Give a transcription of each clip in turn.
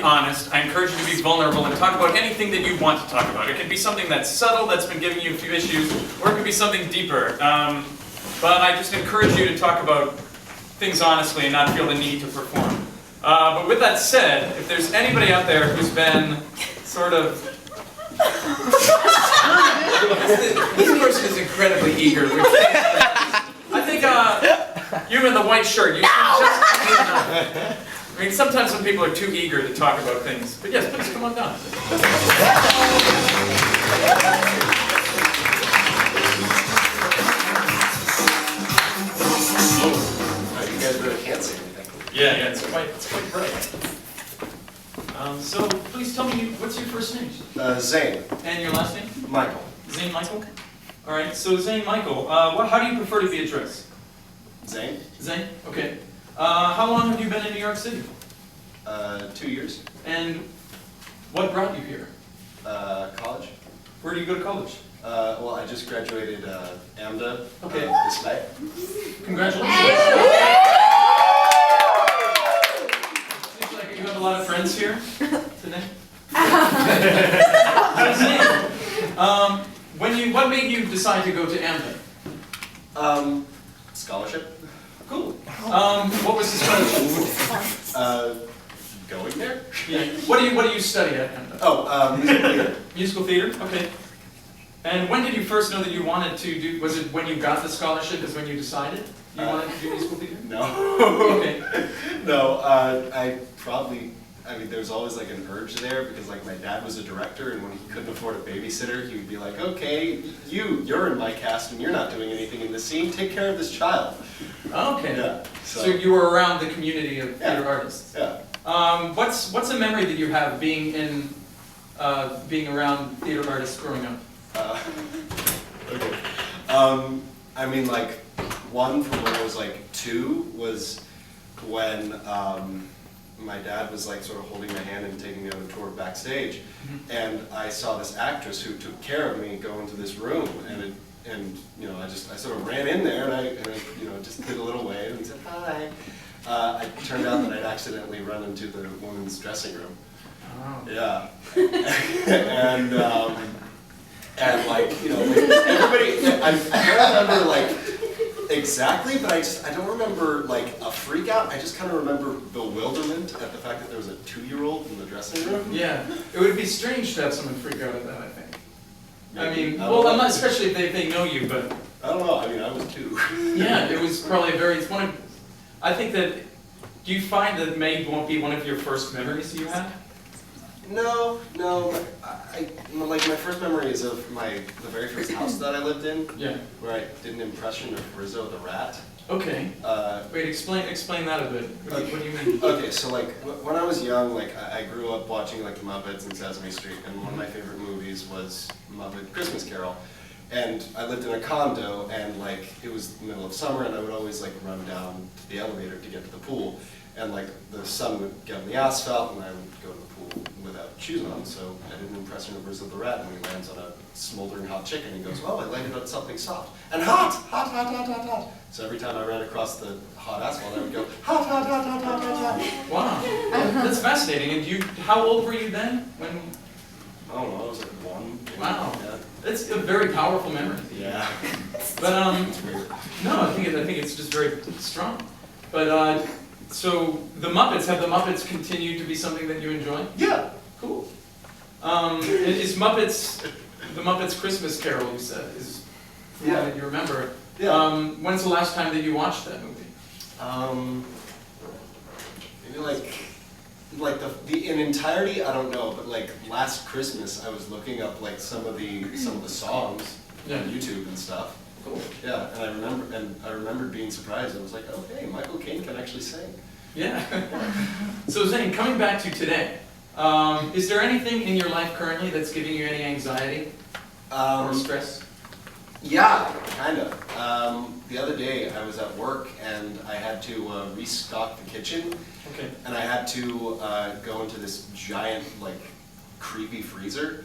honest. I encourage you to be vulnerable and talk about anything that you want to talk about. It can be something that's subtle, that's been giving you a few issues, or it could be something deeper. But I just encourage you to talk about things honestly and not feel the need to perform. But with that said, if there's anybody out there who's been sort of... this person is incredibly eager. I think you in the white shirt, you seem just... I mean, sometimes some people are too eager to talk about things. But yes, please come on down. You guys really can't see anything. Yeah, it's quite bright. So please tell me, what's your first name? Zane. And your last name? Michael. Zane Michael? All right, so Zane Michael, how do you prefer to be addressed? Zane? Zane? Okay. How long have you been in New York City? 2 years. And what brought you here? College. Where do you go to college? Well, I just graduated AMDA Okay. this night. Congratulations. Seems like you have a lot of friends here today. So Zane, what made you decide to go to AMDA? Scholarship. Cool. What was the scholarship? Going there? Yeah. What do you study at AMDA? Oh, musical theater. Musical theater? Okay. And when did you first know that you wanted to do, was it when you got the scholarship is when you decided you wanted to do musical theater? No. Okay. No, I mean, there's always like an urge there because like my dad was a director and when he couldn't afford a babysitter, he would be like, okay, you're in my cast and you're not doing anything in the scene, take care of this child. Okay. Yeah. So you were around the community of theater artists. Yeah. What's a memory that you have being around theater artists growing up? Okay. I mean, like, one from when I was like 2 was when my dad was like sort of holding my hand and taking me on a tour backstage, and I saw this actress who took care of me go into this room, and you know, I sort of ran in there and I you know, just did a little wave and said hi. It turned out that I'd accidentally run into the women's dressing room. Oh. Yeah. And like, you know, like, everybody, I remember like exactly, but I don't remember like a freak out. I just kind of remember bewilderment at the fact that there was a 2-year-old in the dressing room. Yeah, it would be strange to have someone freak out at that, I think. I mean, I well, don't I'm know. not, especially if they know you, but I don't know, I mean, I was 2. yeah, it was probably it's one of, I think that, do you find that May won't be one of your first memories you had? No, like my first memory is of the very first house that I lived in, Yeah. where I did an impression of Rizzo the Rat. Okay. Wait, explain that a bit. What do you mean? Okay, so like when I was young, like I grew up watching like the Muppets and Sesame Street, and one of my favorite movies was Muppet Christmas Carol. And I lived in a condo, and like it was the middle of summer, and I would always like run down to the elevator to get to the pool, and like the sun would get on the asphalt, and I would go to the pool without shoes on. So I did an impression of Rizzo the Rat, and he lands on a smoldering hot chicken, and he goes, "Oh, I landed on something soft and hot, hot, hot, hot, hot, hot." So every time I ran across the hot asphalt, I would go, "Hot, hot, hot, hot, hot, hot, hot." Wow, that's fascinating. And how old were you then? When? I don't know, I was like 1. Wow. Yeah. It's a very powerful memory. Yeah. But It's weird. no, I think it's just very strong. But so the Muppets, have the Muppets continued to be something that you enjoy? Yeah. Cool. Is the Muppets Christmas Carol, you said, is the one that you remember? Yeah. When's the last time that you watched that movie? Maybe like in entirety, I don't know, but like last Christmas, I was looking up like some of the songs Yeah. on YouTube and stuff. Cool. Yeah, and I remembered being surprised. I was like, oh hey, Michael Caine can actually sing. Yeah. So Zane, coming back to today, is there anything in your life currently that's giving you any anxiety or stress? Yeah, kind of. The other day I was at work and I had to restock the kitchen, Okay. and I had to go into this giant, like, creepy freezer.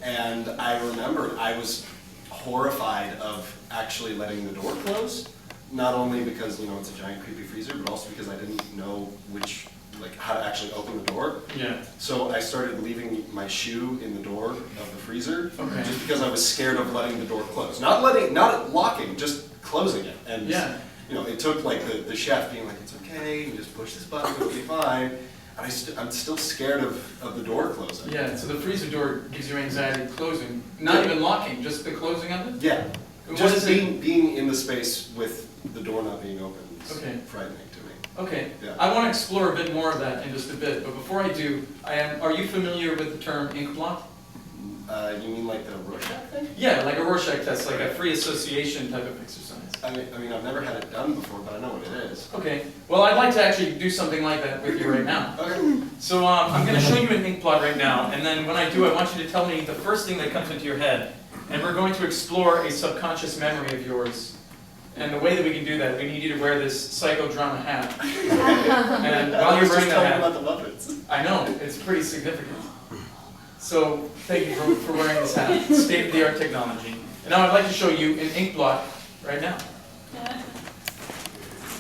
And I remember I was horrified of actually letting the door close. Not only because, you know, it's a giant creepy freezer, but also because I didn't know which like how to actually open the door. Yeah. So I started leaving my shoe in the door of the freezer, Okay. just because I was scared of letting the door close. Not locking, just closing it. And Yeah. you know, it took like the chef being like, it's okay, you just push this button, it'll be fine. And I'm still scared of the door closing. Yeah, so the freezer door gives you anxiety closing, not even locking, just the closing of it? Yeah. What Just is it? being in the space with the door not being open is Okay. frightening to me. Okay, Yeah. I want to explore a bit more of that in just a bit, but before I do, are you familiar with the term ink blot? You mean like the Rorschach thing? Yeah, like a Rorschach test, like a free association type of exercise. I mean, I've never had it done before, but I know what it is. Okay, well, I'd like to actually do something like that with you right now. Okay. So I'm going to show you an ink blot right now, and then when I do, I want you to tell me the first thing that comes into your head. And we're going to explore a subconscious memory of yours. And the way that we can do that, we need you to wear this psychodrama hat. And while you're wearing that hat, about the Muppets. I know, it's pretty significant. So thank you for wearing this hat, state-of-the-art technology. And now I'd like to show you an ink blot right now.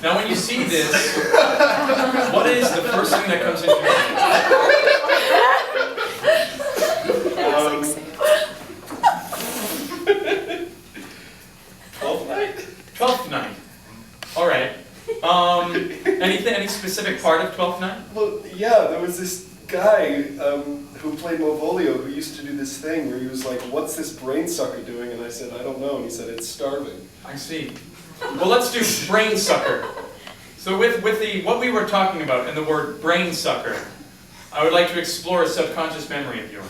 Now when you see this, what is the first thing that comes into your head? 12th night? 12th night. All right. Any specific part of 12th night? Well, yeah, there was this guy who played Movolio who used to do this thing where he was like, what's this brain sucker doing? And I said, I don't know. And he said, it's starving. I see. Well, let's do brain sucker. So with what we were talking about and the word brain sucker, I would like to explore a subconscious memory of yours.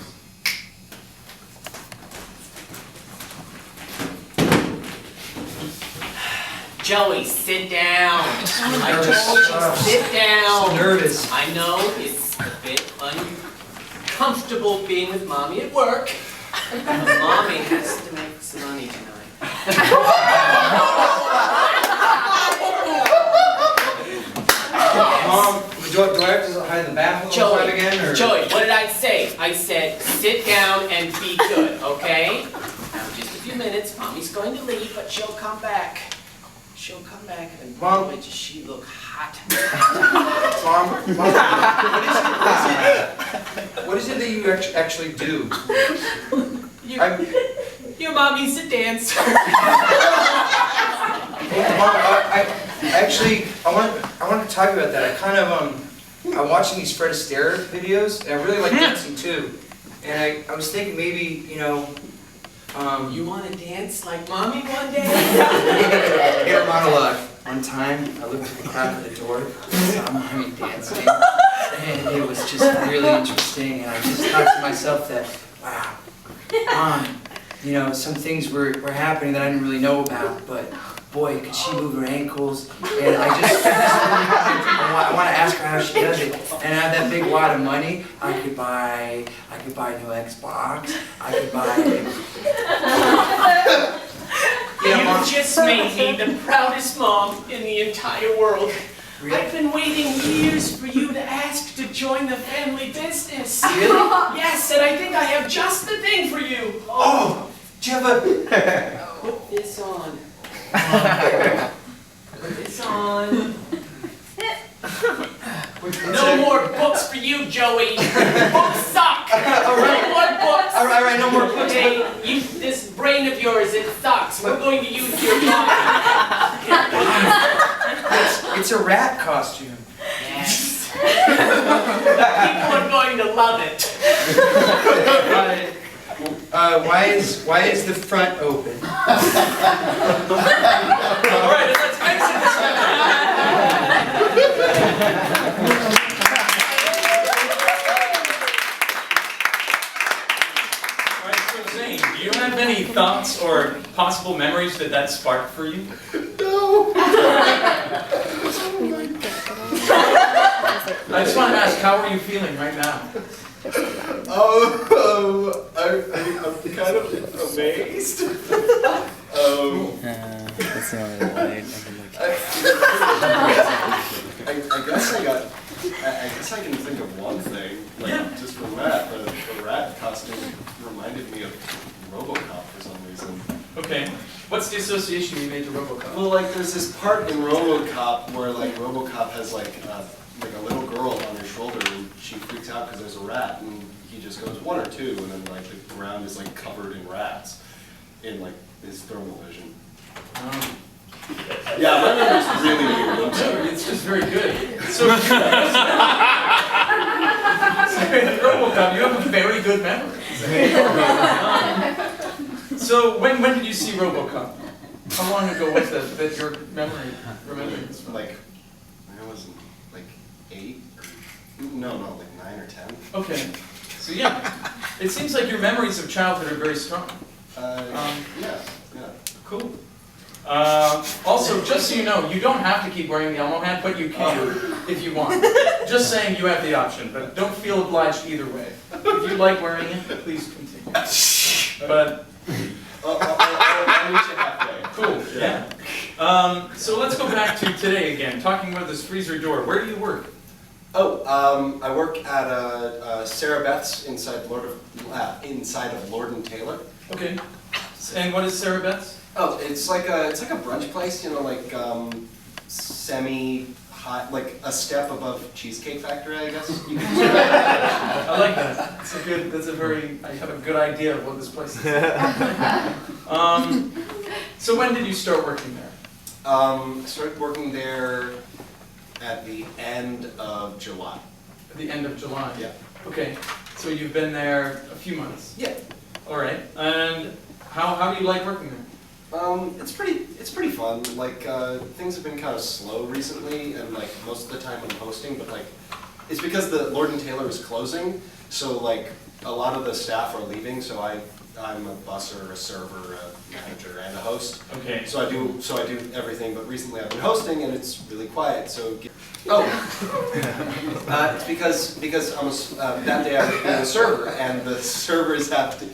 Joey, sit down. I told you, sit down. So nervous. I know it's a bit uncomfortable being with Mommy at work. But Mommy has to make some money tonight. Mom, do I have to hide in the bathroom all the time again? Or? Joey, what did I say? I said, sit down and be good, okay? Now, just a few minutes. Mommy's going to leave, but she'll come back. She'll come back, and Mom. boy, does she look hot. Mom, what is it that you actually do? Your mommy's a dancer. Mom, I want to talk about that. I'm watching these Fred Astaire videos, and I really like dancing too. And I was thinking maybe, you know, You want to dance like Mommy one day? inner monologue. One time, I looked at the crack of the door, saw Mommy dancing, and it was just really interesting. And I just thought to myself that, wow, Mom, you know, some things were happening that I didn't really know about, but boy, could she move her ankles. And I want to ask her how she does it. And I have that big wad of money. I could buy a new Xbox. I could buy. You just made me the proudest mom in the entire world. Really? I've been waiting years for you to ask to join the family business. Really? Yes, and I think I have just the thing for you. Oh, do you have a? Put this on. Put this on. No more books for you, Joey. Books suck. No more books. All right, no more books. Okay, this brain of yours, it sucks. We're going to use your body. It's a rat costume. Yes. People are going to love it. Why is the front open? All right, let's exit this. Do you have any thoughts or possible memories that sparked for you? No! I just want to ask, how are you feeling right now? I'm kind of amazed. That's not really I guess I can think of one thing, like, Yeah. just from that, the rat costume reminded me of RoboCop for some reason. Okay. What's the association you made to RoboCop? Well, like, there's this part in RoboCop where, like, RoboCop has, like a a little girl on her shoulder, and she freaks out because there's a rat, and he just goes 1 or 2, and then like the ground is like covered in rats in like his thermal vision. Yeah, my memory's really weird. I'm sorry. It's just very good. So, so RoboCop, you have a very good memory. So when did you see RoboCop? How long ago was that your memory remembering this from? Like, I was like 8, or, no, like 9 or 10. Okay, so yeah, it seems like your memories of childhood are very strong. Yeah. Cool. Also, just so you know, you don't have to keep wearing the Elmo hat, but you can if you want. Just saying you have the option, but don't feel obliged either way. If you like wearing it, please continue. But I'll meet you halfway. cool, yeah. So let's go back to today again, talking about this freezer door. Where do you work? Oh, I work at Sarah Beth's inside Lord and Taylor. Okay. And what is Sarah Beth's? Oh, it's like a brunch place, you know, like semi-high, like a step above Cheesecake Factory, I guess. You could say. I like that. I have a good idea of what this place is. So when did you start working there? I started working there at the end of July. At the end of July? Yeah. Okay, so you've been there a few months? Yeah. All right, and how do you like working there? It's pretty fun. Like things have been kind of slow recently, and like most of the time I'm hosting, but like it's because the Lord and Taylor is closing, so like a lot of the staff are leaving. So I'm a busser, a server, a manager, and a host. Okay. So I do everything. But recently I've been hosting, and it's really quiet. So it's because I'm that day I was being a server, and the servers have to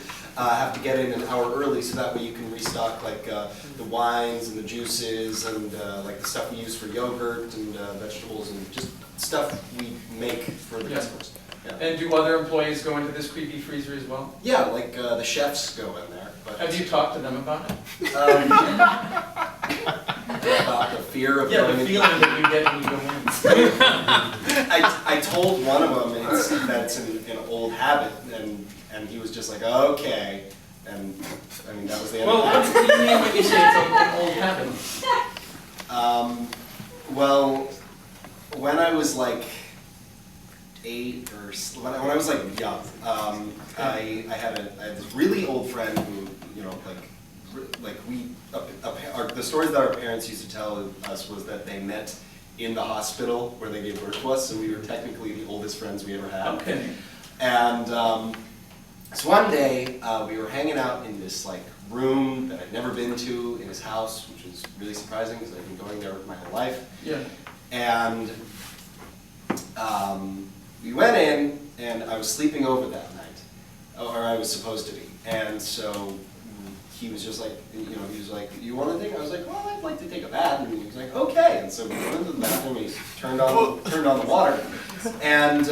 get in an hour early, so that way you can restock like the wines and the juices and like the stuff we use for yogurt and vegetables and just stuff we make for the customers. Yeah. And do other employees go into this creepy freezer as well? Yeah, like the chefs go in there. But Have you talked to them about it? about the fear of Yeah, going the in. feeling that you get when you go in. I told one of them that it's an old habit, and he was just like, okay. And I mean, that was the end Well, of what that. do you mean when you say it's an old habit? Well, when I was like 8 or when I was like young, I had this really old friend who, you know, the stories that our parents used to tell us was that they met in the hospital where they gave birth to us, so we were technically the oldest friends we ever had. Okay. And so one day we were hanging out in this like room that I'd never been to in his house, which was really surprising because I'd been going there my whole life. Yeah. And we went in, and I was sleeping over that night, or I was supposed to be. And so he was just like, you know, he was like, "You want anything?" I was like, "Well, I'd like to take a bath." And he was like, "Okay." And so we went into the bathroom, and he turned on the water, and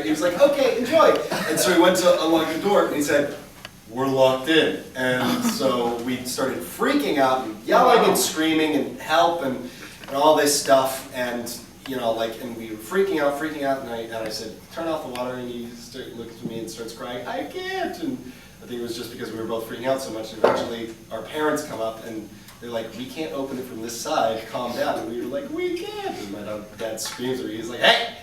he was like, "Okay, enjoy." And so he went to unlock the door, and he said, "We're locked in." And so we started freaking out and yelling and screaming and help and all this stuff, and you know, like, and we were freaking out, and I said, "Turn off the water," and he looked at me and starts crying, "I can't." And I think it was just because we were both freaking out so much. And eventually, our parents come up and they're like, "We can't open it from this side. Calm down." And we were like, "We can't." And my dad screams at me. He's like, "Hey,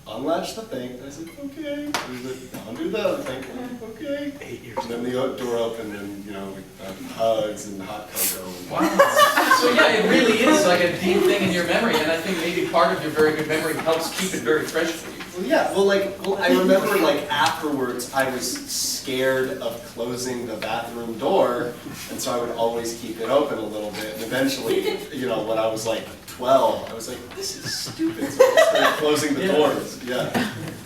unlatch the thing." And I said, "Okay." And he's like, "Undo the other thing." I'm like, "Okay." 8 years. And then the door opened, and you know, we hugs and hot cocoa. And Wow. So yeah, it really is like a deep thing in your memory, and I think maybe part of your very good memory helps keep it very fresh for you. Well, yeah. Well, I remember like afterwards, I was scared of closing the bathroom door, and so I would always keep it open a little bit. And eventually, you know, when I was like 12, I was like, "This is stupid." So I started closing the doors. Yeah.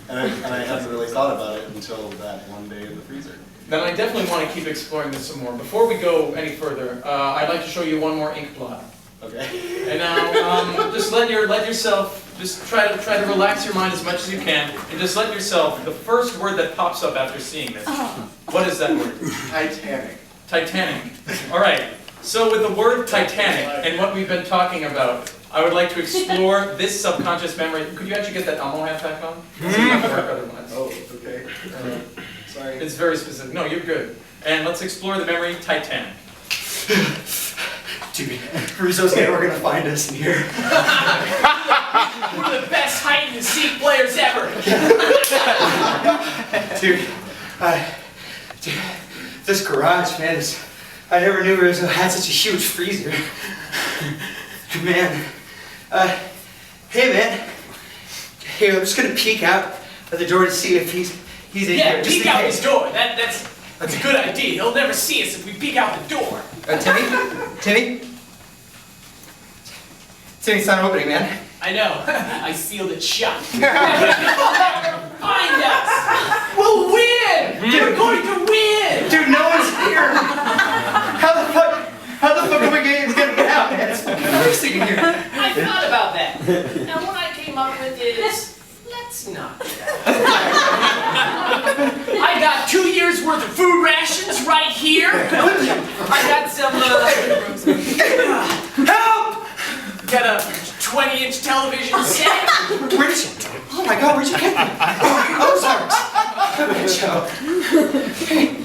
And I hadn't really thought about it until that one day in the freezer. Then I definitely want to keep exploring this some more. Before we go any further, I'd like to show you one more ink blot. Okay. And now, just let yourself, just try to relax your mind as much as you can, and just let yourself, the first word that pops up after seeing this, what is that word? Titanic. Titanic. All right. So with the word Titanic and what we've been talking about, I would like to explore this subconscious memory. Could you actually get that Elmo hat back on? It's not gonna work otherwise. Oh, okay. Sorry. It's very specific. No, you're good. And let's explore the memory Titanic. Dude, Rizzo's never gonna find us in here. We're the best hide and seek players ever. Dude, this garage, man, I never knew Rizzo had such a huge freezer. Man, hey man, here, I'm just gonna peek out at the door to see if he's in Yeah, here. Just peek in out case. his door. That's a good idea. He'll never see us if we peek out the door. Timmy's not opening, man. I know. I sealed it shut. Find us. We'll win. We're going to win. Dude, no one's here. How the fuck are we gonna get out, man? It's fucking freezing in here. I thought about that. Now what I came up with is, let's not get out. I got 2 years worth of food rations right here. I got some, Help! got a 20-inch television set. Where did you? Oh my God, where'd you get that? Oh, sorry. Hey,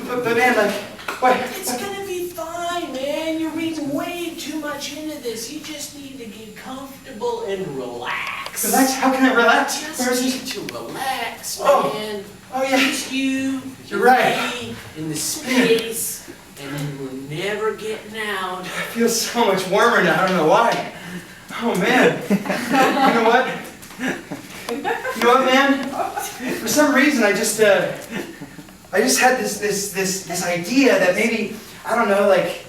but man, like, what? It's gonna be fine, man. You're reading way too much into this. You just need to get comfortable and relax. Relax? How can I relax? Just need to relax, Oh. man. Oh yeah. Just you, You're right. me, in the space, and then we're never getting out. I feel so much warmer now. I don't know why. Oh man. You know what? You know what, man? For some reason, I just had this idea that maybe, I don't know, like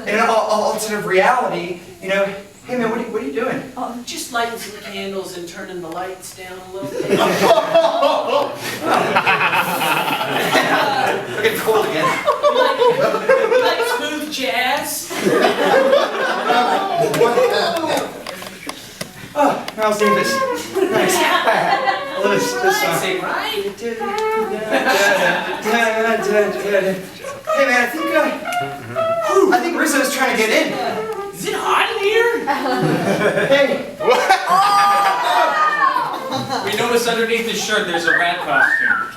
in an alternative reality, you know. Hey man, what are you doing? Just lighting some candles and turning the lights down a little bit. We're getting cold again. Like smooth jazz. Oh, now I'll sing this. Nice. I love this song. Sing, right? Hey man, I think Rizzo's trying to get in. Is it hot in here? Hey, We notice underneath his shirt there's a rat costume.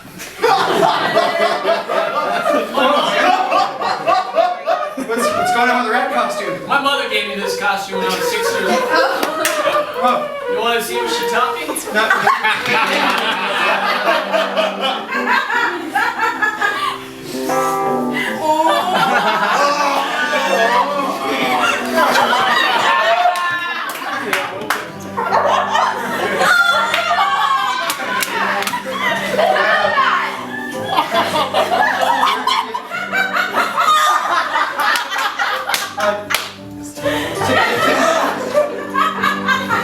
what's going on with the rat costume? My mother gave me this costume when I was 6 years old. Oh, You want to see what she taught me?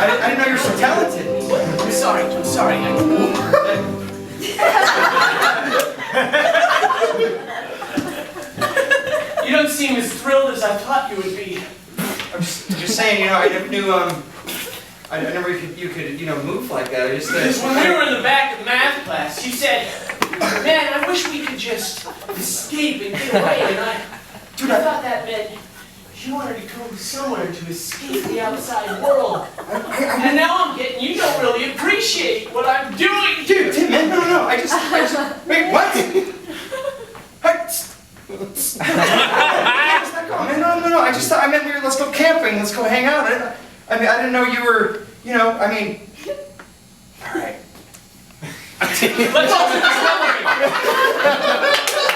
I didn't know you were so talented. I'm sorry. You don't seem as thrilled as I thought you would be. I'm just saying, you know, I never knew, I never you could, you know, move like that. I just, Because when we were in the back of math class, you said, man, I wish we could just escape and get away. And I thought that meant you wanted to go somewhere to escape the outside world. And now I'm getting you don't really appreciate what I'm doing. Dude, Tim, man, no, I just, wait, what? Man, no, I just thought, I meant let's go camping, let's go hang out. I didn't know you were, you know, all right. Let's go to the